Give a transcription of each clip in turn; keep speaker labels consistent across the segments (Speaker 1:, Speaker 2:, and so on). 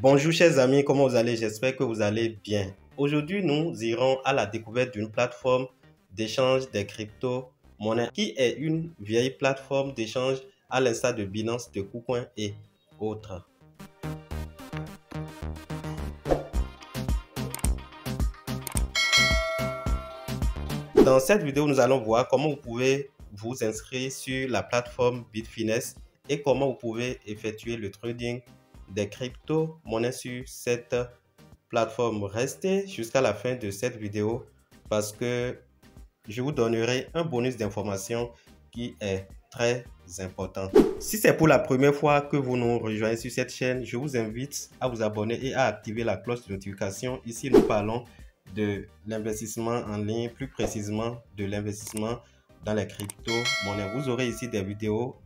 Speaker 1: Bonjour chers amis, comment vous allez? J'espère que vous allez bien. Aujourd'hui, nous irons à la découverte d'une plateforme d'échange des crypto-monnaies qui est une vieille plateforme d'échange à l'instar de Binance, de KuCoin et autres. Dans cette vidéo, nous allons voir comment vous pouvez vous inscrire sur la plateforme Bitfinex et comment vous pouvez effectuer le trading des crypto-monnaies sur cette plateforme. Restez jusqu'à la fin de cette vidéo parce que je vous donnerai un bonus d'information qui est très important. Si c'est pour la première fois que vous nous rejoignez sur cette chaîne, je vous invite à vous abonner et à activer la cloche de notification. Ici, nous parlons de l'investissement en ligne, plus précisément de l'investissement dans les crypto-monnaies. Vous aurez ici des vidéos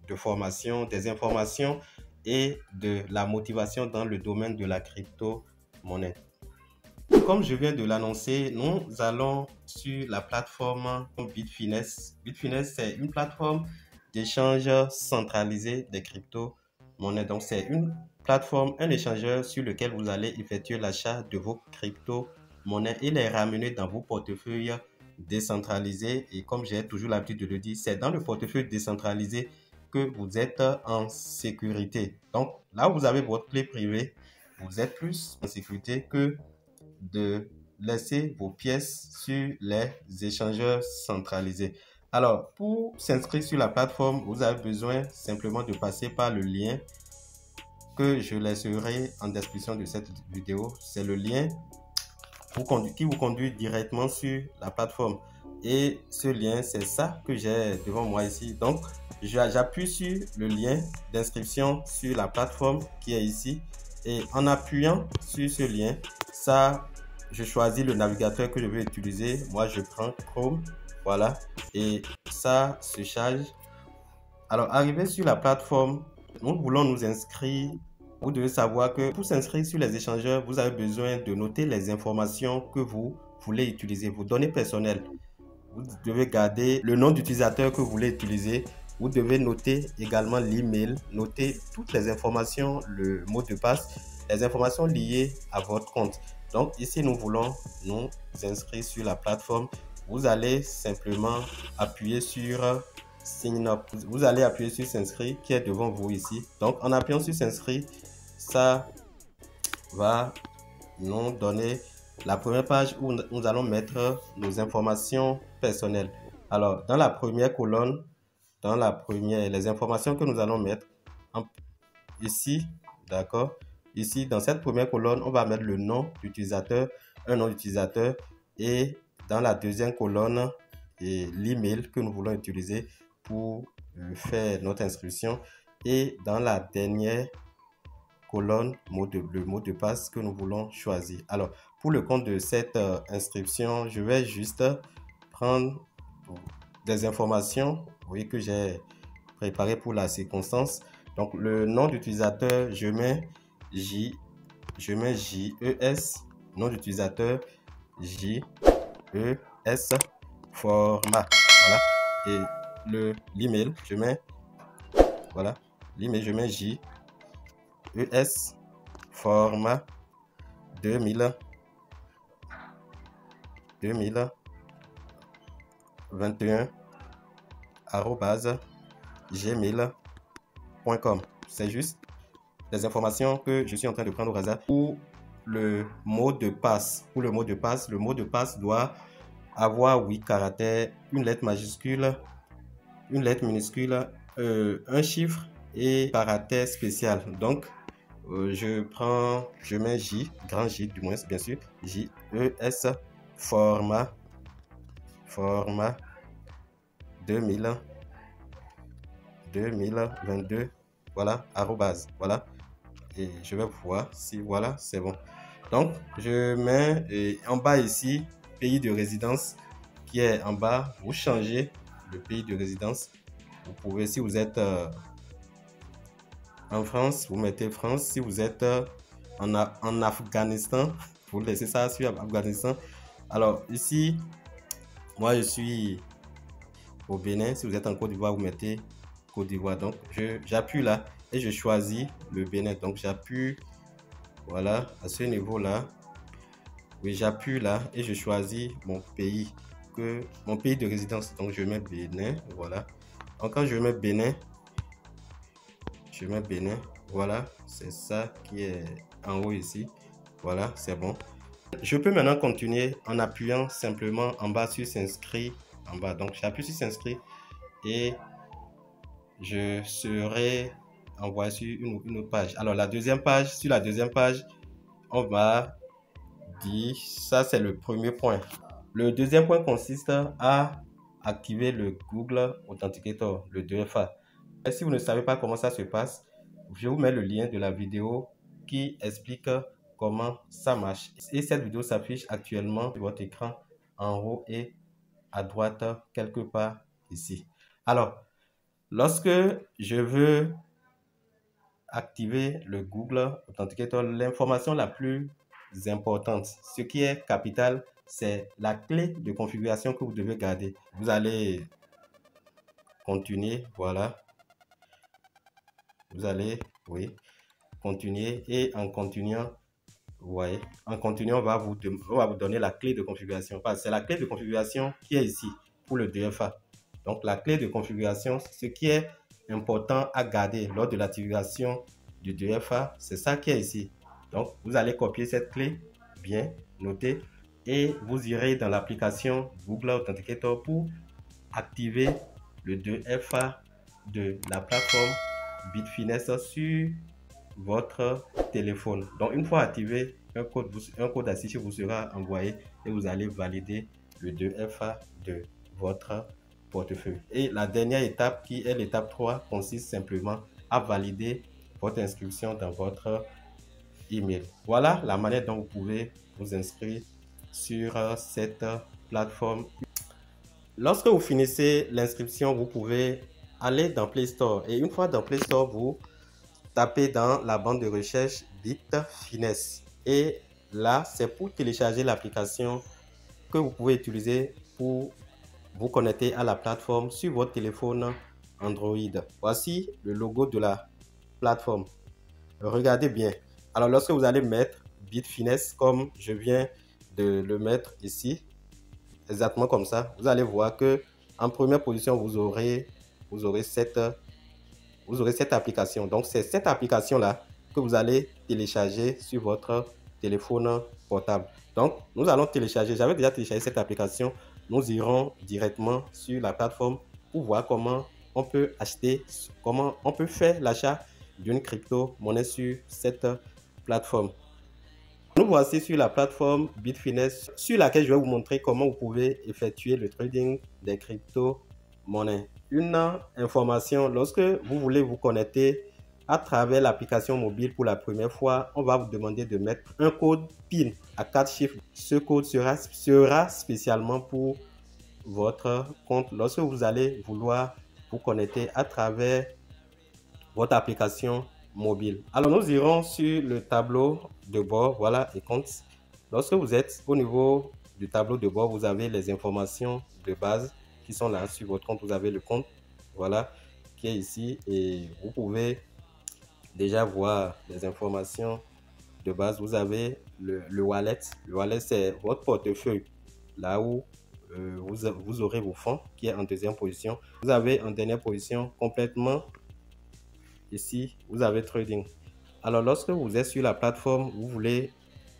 Speaker 1: de formation, des informations et de la motivation dans le domaine de la crypto-monnaie. Comme je viens de l'annoncer, nous allons sur la plateforme Bitfinex. Bitfinex, c'est une plateforme d'échange centralisé des crypto-monnaies. Donc, c'est une plateforme, un échangeur sur lequel vous allez effectuer l'achat de vos crypto-monnaies et les ramener dans vos portefeuilles décentralisés. Et comme j'ai toujours l'habitude de le dire, c'est dans le portefeuille décentralisé que vous êtes en sécurité. Donc, là où vous avez votre clé privée, vous êtes plus en sécurité que de laisser vos pièces sur les échangeurs centralisés. Alors, pour s'inscrire sur la plateforme, vous avez besoin simplement de passer par le lien que je laisserai en description de cette vidéo. C'est le lien qui vous conduit directement sur la plateforme. Et ce lien, c'est ça que j'ai devant moi ici. Donc, j'appuie sur le lien d'inscription sur la plateforme qui est ici. Et en appuyant sur ce lien, je choisis le navigateur que je vais utiliser. Moi, je prends Chrome. Voilà. Et ça se charge. Alors, arrivé sur la plateforme, nous voulons nous inscrire. Vous devez savoir que pour s'inscrire sur les échangeurs, vous avez besoin de noter les informations que vous voulez utiliser, vos données personnelles. Vous devez garder le nom d'utilisateur que vous voulez utiliser. Vous devez noter également l'email, noter toutes les informations, le mot de passe, les informations liées à votre compte. Donc ici, nous voulons nous inscrire sur la plateforme. Vous allez simplement appuyer sur Sign Up. Vous allez appuyer sur s'inscrire qui est devant vous ici. Donc en appuyant sur s'inscrire, ça va nous donner la première page où nous allons mettre nos informations personnelles. Alors dans la première colonne, les informations que nous allons mettre ici, d'accord, ici dans cette première colonne, on va mettre le nom d'utilisateur, un nom d'utilisateur, et dans la deuxième colonne, l'email que nous voulons utiliser pour faire notre inscription, et dans la dernière colonne, le mot de passe que nous voulons choisir. Alors pour le compte de cette inscription, je vais juste prendre des informations, vous voyez, que j'ai préparé pour la circonstance. Donc le nom d'utilisateur, je mets JES, nom d'utilisateur JES format. Voilà. Et l'email, je mets, voilà, l'email, je mets JES format 2021 @gmail.com. C'est juste les informations que je suis en train de prendre au hasard. Pour le mot de passe, le mot de passe doit avoir 8 caractères, une lettre majuscule, une lettre minuscule, un chiffre et caractère spécial. Donc je mets J, grand J du moins, bien sûr, JES format 2022, voilà, arrobase, voilà, et je vais voir si, voilà, c'est bon. Donc je mets en bas ici pays de résidence qui est en bas. Vous changez le pays de résidence. Vous pouvez, si vous êtes en France, vous mettez France. Si vous êtes en Afghanistan, vous laissez ça sur Afghanistan. Alors ici, moi je suis au Bénin. Si vous êtes en Côte d'Ivoire, vous mettez Côte d'Ivoire. Donc j'appuie là et je choisis le Bénin. Donc j'appuie Voilà, à ce niveau-là, oui, j'appuie là et je choisis mon pays, mon pays de résidence. Donc, je mets Bénin, voilà. Donc, quand je mets Bénin, voilà, c'est ça qui est en haut ici. Voilà, c'est bon. Je peux maintenant continuer en appuyant simplement en bas sur s'inscrire en bas. Donc, j'appuie sur s'inscrire et je serai envoyé sur une autre page. Alors, sur la deuxième page, on va dire, ça c'est le premier point. Le deuxième point consiste à activer le Google Authenticator, le 2FA. Et si vous ne savez pas comment ça se passe, je vous mets le lien de la vidéo qui explique comment ça marche. Et cette vidéo s'affiche actuellement sur votre écran en haut et à droite quelque part ici. Alors, lorsque je veux activer le Google Authenticator, l'information la plus importante, ce qui est capital, c'est la clé de configuration que vous devez garder. Vous allez continuer, voilà. Vous allez, oui, continuer et en continuant, ouais, en continuant, on va vous donner la clé de configuration. C'est la clé de configuration qui est ici pour le 2FA. Donc, la clé de configuration, ce qui est important à garder lors de l'activation du 2FA, c'est ça qui est ici. Donc, vous allez copier cette clé, bien notée, et vous irez dans l'application Google Authenticator pour activer le 2FA de la plateforme Bitfinex sur votre téléphone. Donc, une fois activé, un code affiché vous sera envoyé et vous allez valider le 2FA de votre portefeuille. Et la dernière étape, qui est l'étape 3, consiste simplement à valider votre inscription dans votre email. Voilà la manière dont vous pouvez vous inscrire sur cette plateforme. Lorsque vous finissez l'inscription, vous pouvez aller dans Play Store. Et une fois dans Play Store, vous tapez dans la barre de recherche Bitfinex. Et là, c'est pour télécharger l'application que vous pouvez utiliser pour vous connecter à la plateforme sur votre téléphone Android. Voici le logo de la plateforme. Regardez bien. Alors, lorsque vous allez mettre Bitfinex, comme je viens de le mettre ici, exactement comme ça, vous allez voir que en première position, vous aurez cette application. Donc, c'est cette application-là que vous allez télécharger sur votre téléphone portable. Donc, nous allons télécharger. J'avais déjà téléchargé cette application. Nous irons directement sur la plateforme pour voir comment on peut acheter, comment on peut faire l'achat d'une crypto-monnaie sur cette plateforme. Nous voici sur la plateforme Bitfinex, sur laquelle je vais vous montrer comment vous pouvez effectuer le trading des crypto-monnaies. Une information, lorsque vous voulez vous connecter à travers l'application mobile pour la première fois, on va vous demander de mettre un code PIN à 4 chiffres. Ce code sera spécialement pour votre compte lorsque vous allez vouloir vous connecter à travers votre application mobile. Alors, nous irons sur le tableau de bord, voilà, et compte. Lorsque vous êtes au niveau du tableau de bord, vous avez les informations de base qui sont là sur votre compte. Vous avez le compte, voilà, qui est ici, et vous pouvez déjà voir les informations de base. Vous avez le wallet. Le wallet, c'est votre portefeuille, là où vous aurez vos fonds, qui est en deuxième position. Vous avez en dernière position complètement. Ici, vous avez trading. Alors, lorsque vous êtes sur la plateforme, vous voulez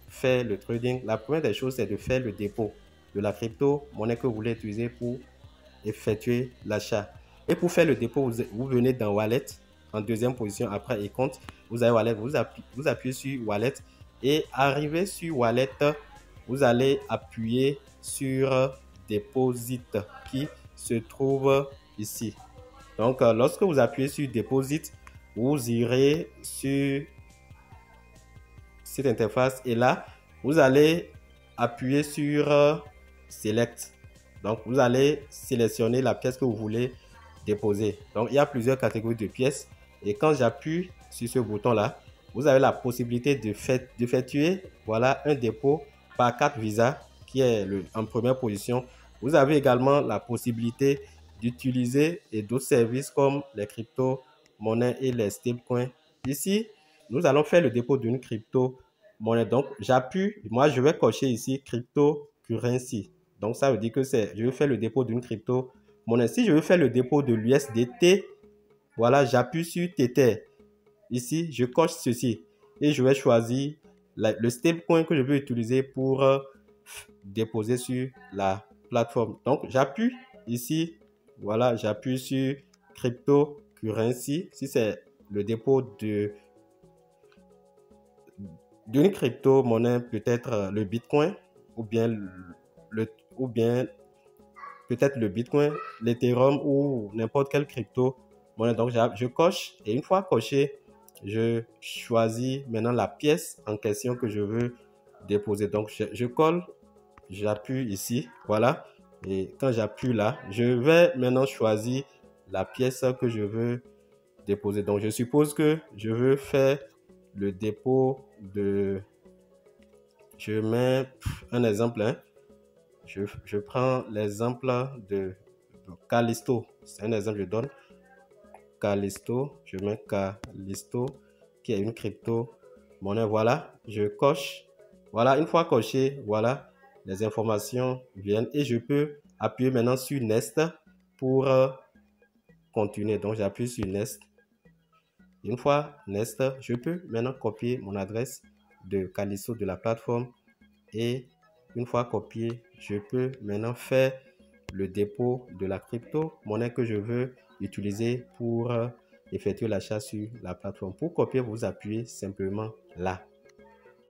Speaker 1: faire le trading, la première des choses, c'est de faire le dépôt de la crypto-monnaie que vous voulez utiliser pour effectuer l'achat. Et pour faire le dépôt, vous venez dans Wallet, en deuxième position, après et compte. Vous avez Wallet, vous appuyez sur Wallet et arrivé sur Wallet, vous allez appuyer sur Deposit qui se trouve ici. Donc, lorsque vous appuyez sur Deposit, vous irez sur cette interface et là, vous allez appuyer sur Select. Donc, vous allez sélectionner la pièce que vous voulez déposer. Donc, il y a plusieurs catégories de pièces. Et quand j'appuie sur ce bouton-là, vous avez la possibilité d'effectuer voilà, un dépôt par carte Visa qui est en première position. Vous avez également la possibilité d'utiliser d'autres services comme les crypto-monnaies et les stablecoins. Ici, nous allons faire le dépôt d'une crypto monnaie. Donc, j'appuie, moi, je vais cocher ici cryptocurrency. Donc, ça veut dire que je veux faire le dépôt d'une crypto-monnaie. Si je veux faire le dépôt de l'USDT, voilà, j'appuie sur Tether. Ici, je coche ceci et je vais choisir le stablecoin que je veux utiliser pour déposer sur la plateforme. Donc, j'appuie ici, voilà, j'appuie sur cryptocurrency. Si c'est le dépôt d'une crypto-monnaie, peut-être le Bitcoin ou bien peut-être le Bitcoin, l'Ethereum ou n'importe quelle crypto-monnaie. Donc, je coche et une fois coché, je choisis maintenant la pièce en question que je veux déposer. Donc, je colle, j'appuie ici, voilà. Et quand j'appuie là, je vais maintenant choisir la pièce que je veux déposer. Donc, je suppose que je veux faire le dépôt de... Je mets un exemple, hein. Je prends l'exemple de Callisto. C'est un exemple que je donne. Callisto, je mets Callisto qui est une crypto-monnaie. Voilà, je coche. Voilà, une fois coché, voilà, les informations viennent et je peux appuyer maintenant sur Next pour continuer. Donc, j'appuie sur Next. Une fois Next, je peux maintenant copier mon adresse de Callisto de la plateforme et une fois copié, je peux maintenant faire le dépôt de la crypto-monnaie que je veux utiliser pour effectuer l'achat sur la plateforme. Pour copier, vous appuyez simplement là.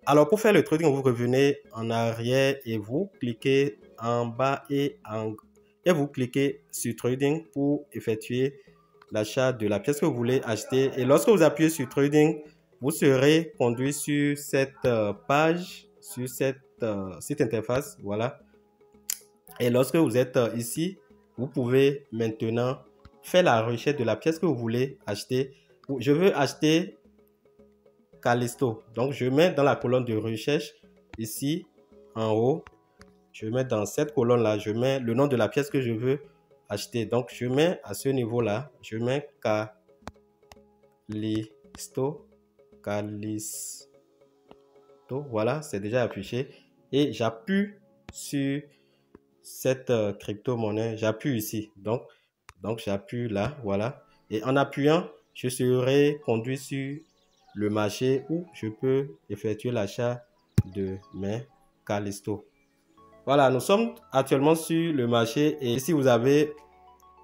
Speaker 1: Alors, pour faire le trading, vous revenez en arrière et vous cliquez en bas et vous cliquez sur trading pour effectuer l'achat de la pièce que vous voulez acheter. Et lorsque vous appuyez sur trading, vous serez conduit sur cette page, sur cette interface, voilà. Et lorsque vous êtes ici, vous pouvez maintenant faire la recherche de la pièce que vous voulez acheter. Je veux acheter Callisto. Donc, je mets dans la colonne de recherche ici en haut. Je mets dans cette colonne-là, je mets le nom de la pièce que je veux acheter. Donc, je mets à ce niveau-là, je mets Callisto. Voilà, c'est déjà affiché. Et j'appuie sur cette crypto-monnaie. J'appuie ici. Donc j'appuie là, voilà. Et en appuyant, je serai conduit sur le marché où je peux effectuer l'achat de mes Callisto. Voilà, nous sommes actuellement sur le marché et ici vous avez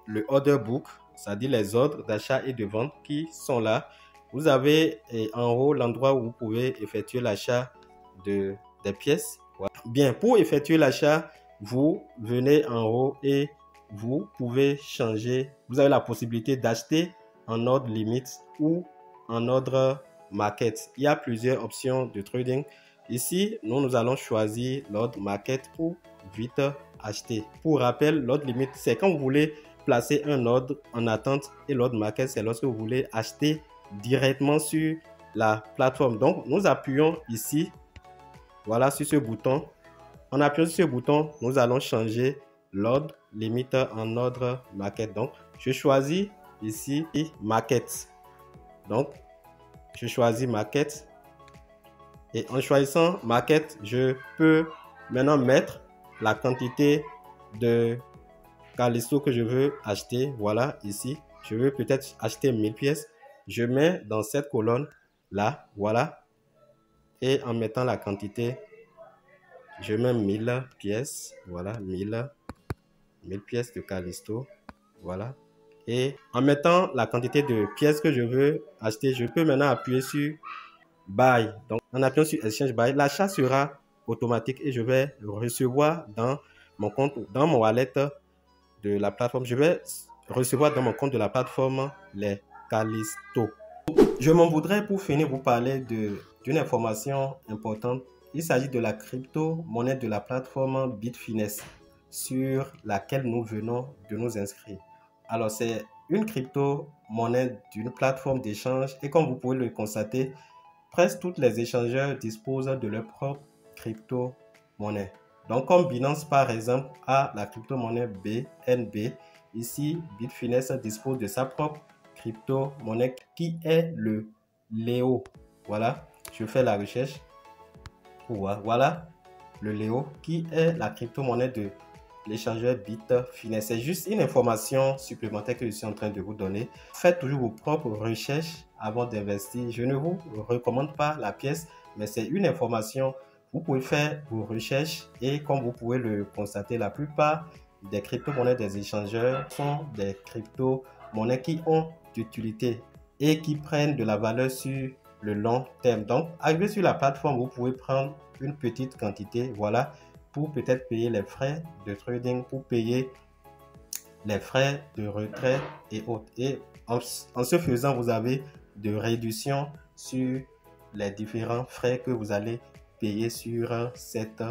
Speaker 1: le order book, c'est-à-dire les ordres d'achat et de vente qui sont là. Vous avez en haut l'endroit où vous pouvez effectuer l'achat des pièces. Voilà. Bien, pour effectuer l'achat, vous venez en haut et vous pouvez changer. Vous avez la possibilité d'acheter en ordre limite ou en ordre market. Il y a plusieurs options de trading. Ici, nous allons choisir l'ordre market pour vite acheter. Pour rappel, l'ordre limite, c'est quand vous voulez placer un ordre en attente et l'ordre market, c'est lorsque vous voulez acheter directement sur la plateforme. Donc, nous appuyons ici, voilà, sur ce bouton. En appuyant sur ce bouton, nous allons changer l'ordre limite en ordre market. Donc, je choisis ici market. Donc, je choisis market. Et en choisissant market, je peux maintenant mettre la quantité de Callisto que je veux acheter. Voilà, ici, je veux peut-être acheter 1000 pièces. Je mets dans cette colonne là, voilà. Et en mettant la quantité, je mets 1000 pièces. Voilà, 1000 pièces de Callisto. Voilà. Et en mettant la quantité de pièces que je veux acheter, je peux maintenant appuyer sur Buy. Donc, en appuyant sur Exchange Buy, l'achat sera automatique et je vais recevoir dans mon compte, dans mon wallet de la plateforme. Je vais recevoir dans mon compte de la plateforme les Callisto. Je m'en voudrais pour finir vous parler d'une information importante. Il s'agit de la crypto-monnaie de la plateforme Bitfinex sur laquelle nous venons de nous inscrire. Alors, c'est une crypto-monnaie d'une plateforme d'échange et comme vous pouvez le constater, presque tous les échangeurs disposent de leur propre crypto-monnaie. Donc, comme Binance, par exemple, a la crypto-monnaie BNB, ici, Bitfinex dispose de sa propre crypto-monnaie qui est le Léo. Voilà, je fais la recherche. pour voir. Voilà le Léo qui est la crypto-monnaie de l'échangeur Bitfinex. C'est juste une information supplémentaire que je suis en train de vous donner. Faites toujours vos propres recherches avant d'investir. Je ne vous recommande pas la pièce, mais c'est une information. Vous pouvez faire vos recherches et comme vous pouvez le constater, la plupart des crypto-monnaies des échangeurs sont des crypto-monnaies qui ont d'utilité et qui prennent de la valeur sur le long terme. Donc, arrivé sur la plateforme, vous pouvez prendre une petite quantité, voilà, pour peut-être payer les frais de trading, pour payer les frais de retrait et autres. Et en ce faisant, vous avez de réduction sur les différents frais que vous allez payer sur cette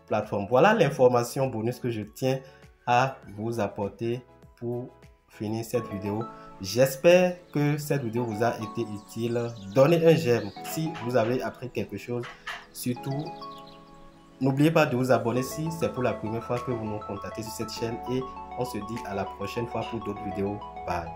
Speaker 1: plateforme. Voilà l'information bonus que je tiens à vous apporter pour finir cette vidéo. J'espère que cette vidéo vous a été utile. Donnez un j'aime si vous avez appris quelque chose. Surtout, n'oubliez pas de vous abonner si c'est pour la première fois que vous nous contactez sur cette chaîne et on se dit à la prochaine fois pour d'autres vidéos. Bye.